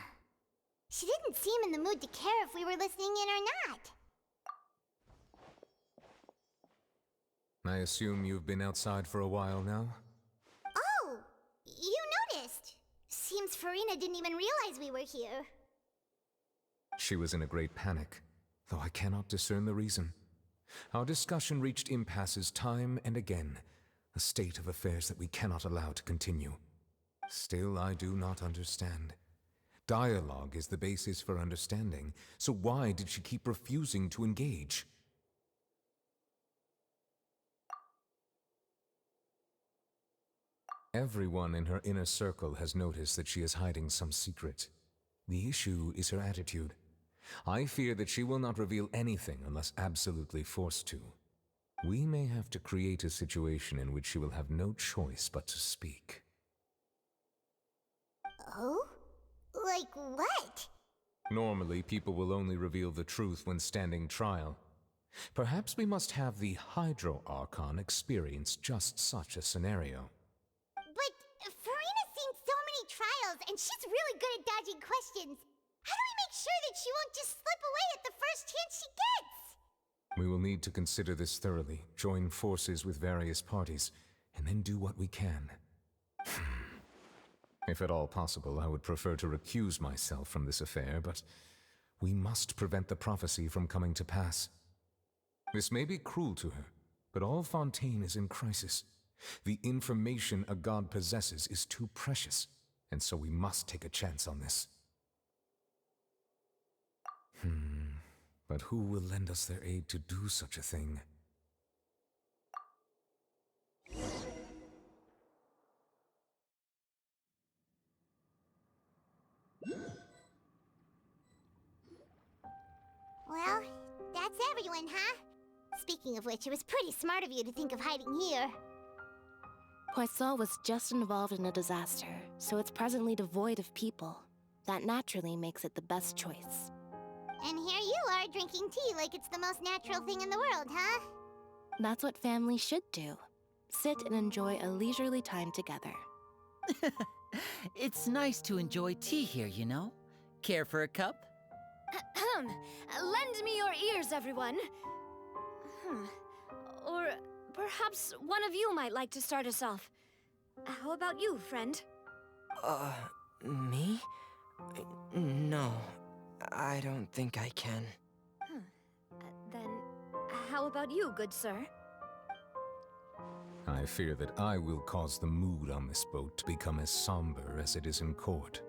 She didn't seem in the mood to care if we were listening in or not. I assume you've been outside for a while now? Oh, you noticed. Seems Farina didn't even realize we were here. She was in a great panic, though I cannot discern the reason. Our discussion reached impasses time and again, a state of affairs that we cannot allow to continue. Still, I do not understand. Dialogue is the basis for understanding, so why did she keep refusing to engage? Everyone in her inner circle has noticed that she is hiding some secret. The issue is her attitude. I fear that she will not reveal anything unless absolutely forced to. We may have to create a situation in which she will have no choice but to speak. Oh? Like what? Normally, people will only reveal the truth when standing trial. Perhaps we must have the Hydro Archon experience just such a scenario. But Farina's seen so many trials, and she's really good at dodging questions. How do we make sure that she won't just slip away at the first chance she gets? We will need to consider this thoroughly, join forces with various parties, and then do what we can. If at all possible, I would prefer to recuse myself from this affair, but we must prevent the prophecy from coming to pass. This may be cruel to her, but all Fontaine is in crisis. The information a god possesses is too precious, and so we must take a chance on this. But who will lend us their aid to do such a thing? Well, that's everyone, huh? Speaking of which, it was pretty smart of you to think of hiding here. Poisson was just involved in a disaster, so it's presently devoid of people. That naturally makes it the best choice. And here you are drinking tea like it's the most natural thing in the world, huh? That's what families should do. Sit and enjoy a leisurely time together. It's nice to enjoy tea here, you know? Care for a cup? Lend me your ears, everyone. Or perhaps one of you might like to start us off. How about you, friend? Me? No, I don't think I can. Then, how about you, good sir? I fear that I will cause the mood on this boat to become as somber as it is in court.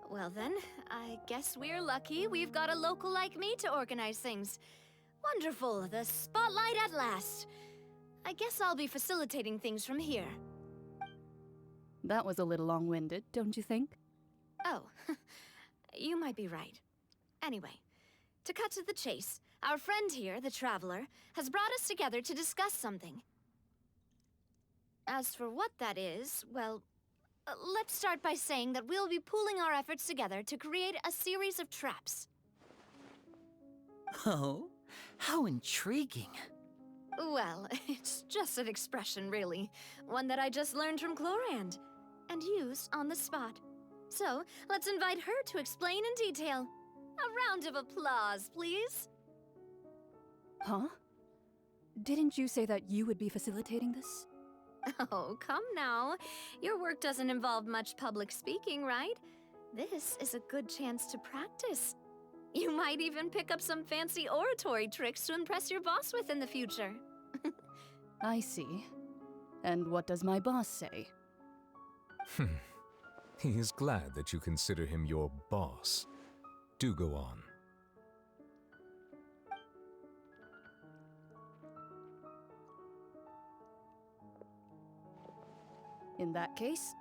Well then, I guess we're lucky we've got a local like me to organize things. Wonderful, the spotlight at last. I guess I'll be facilitating things from here. That was a little long-winded, don't you think? Oh, you might be right. Anyway, to cut to the chase, our friend here, the Traveler, has brought us together to discuss something. As for what that is, well, let's start by saying that we'll be pooling our efforts together to create a series of traps. Oh, how intriguing. Well, it's just an expression, really. One that I just learned from Chlorand, and used on the spot. So, let's invite her to explain in detail. A round of applause, please. Huh? Didn't you say that you would be facilitating this? Oh, come now. Your work doesn't involve much public speaking, right? This is a good chance to practice. You might even pick up some fancy oratory tricks to impress your boss with in the future. I see. And what does my boss say? He is glad that you consider him your boss. Do go on. In that case,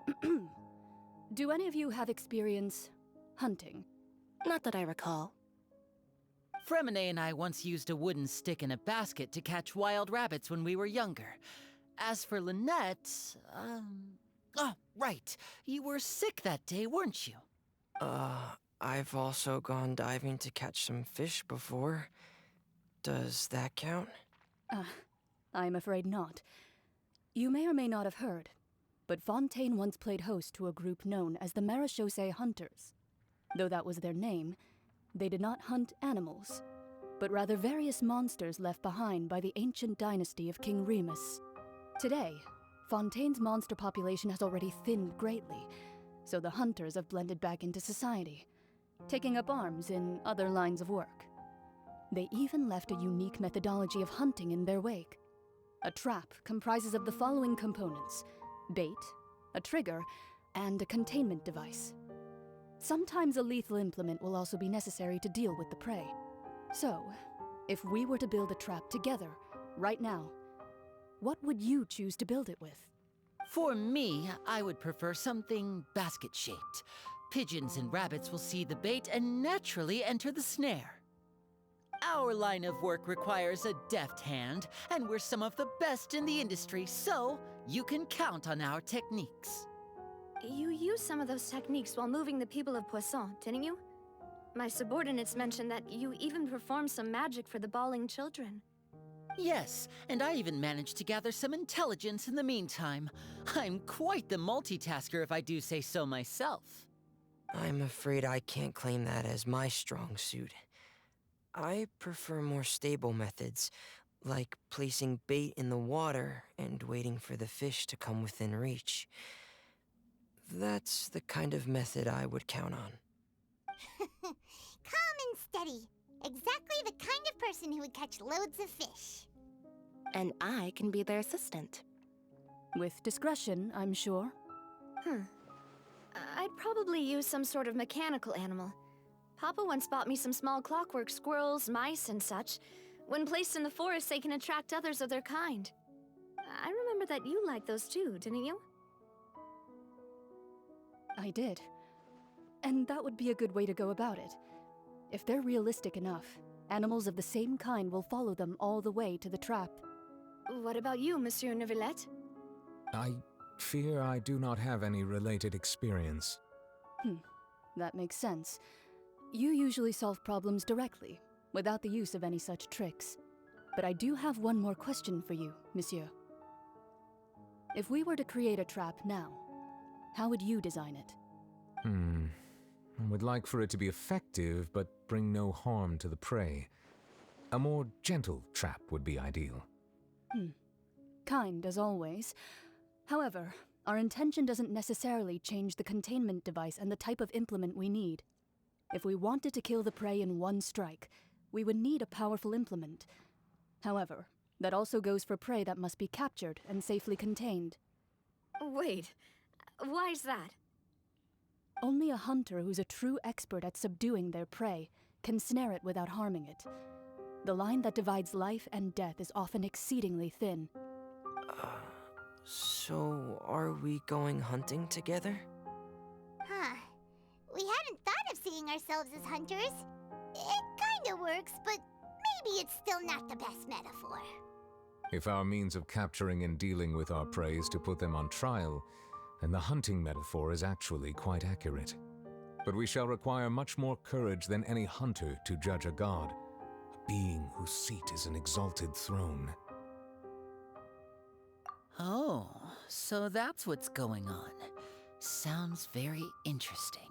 do any of you have experience hunting? Not that I recall. Fremine and I once used a wooden stick in a basket to catch wild rabbits when we were younger. As for Lynette, oh, right. You were sick that day, weren't you? I've also gone diving to catch some fish before. Does that count? I'm afraid not. You may or may not have heard, but Fontaine once played host to a group known as the Marechaussee Hunters. Though that was their name, they did not hunt animals, but rather various monsters left behind by the ancient dynasty of King Remus. Today, Fontaine's monster population has already thinned greatly, so the hunters have blended back into society, taking up arms in other lines of work. They even left a unique methodology of hunting in their wake. A trap comprises of the following components: bait, a trigger, and a containment device. Sometimes a lethal implement will also be necessary to deal with the prey. So, if we were to build a trap together, right now, what would you choose to build it with? For me, I would prefer something basket-shaped. Pigeons and rabbits will see the bait and naturally enter the snare. Our line of work requires a deft hand, and we're some of the best in the industry, so you can count on our techniques. You used some of those techniques while moving the people of Poisson, didn't you? My subordinates mentioned that you even performed some magic for the bawling children. Yes, and I even managed to gather some intelligence in the meantime. I'm quite the multitasker if I do say so myself. I'm afraid I can't claim that as my strong suit. I prefer more stable methods, like placing bait in the water and waiting for the fish to come within reach. That's the kind of method I would count on. Calm and steady. Exactly the kind of person who would catch loads of fish. And I can be their assistant. With discretion, I'm sure. I'd probably use some sort of mechanical animal. Papa once bought me some small clockwork squirrels, mice, and such. When placed in the forest, they can attract others of their kind. I remember that you liked those too, didn't you? I did. And that would be a good way to go about it. If they're realistic enough, animals of the same kind will follow them all the way to the trap. What about you, Monsieur Neuvillette? I fear I do not have any related experience. That makes sense. You usually solve problems directly, without the use of any such tricks. But I do have one more question for you, Monsieur. If we were to create a trap now, how would you design it? I would like for it to be effective, but bring no harm to the prey. A more gentle trap would be ideal. Kind, as always. However, our intention doesn't necessarily change the containment device and the type of implement we need. If we wanted to kill the prey in one strike, we would need a powerful implement. However, that also goes for prey that must be captured and safely contained. Wait, why's that? Only a hunter who's a true expert at subduing their prey can snare it without harming it. The line that divides life and death is often exceedingly thin. So are we going hunting together? We hadn't thought of seeing ourselves as hunters. It kinda works, but maybe it's still not the best metaphor. If our means of capturing and dealing with our prey is to put them on trial, then the hunting metaphor is actually quite accurate. But we shall require much more courage than any hunter to judge a god, a being whose seat is an exalted throne. Oh, so that's what's going on. Sounds very interesting.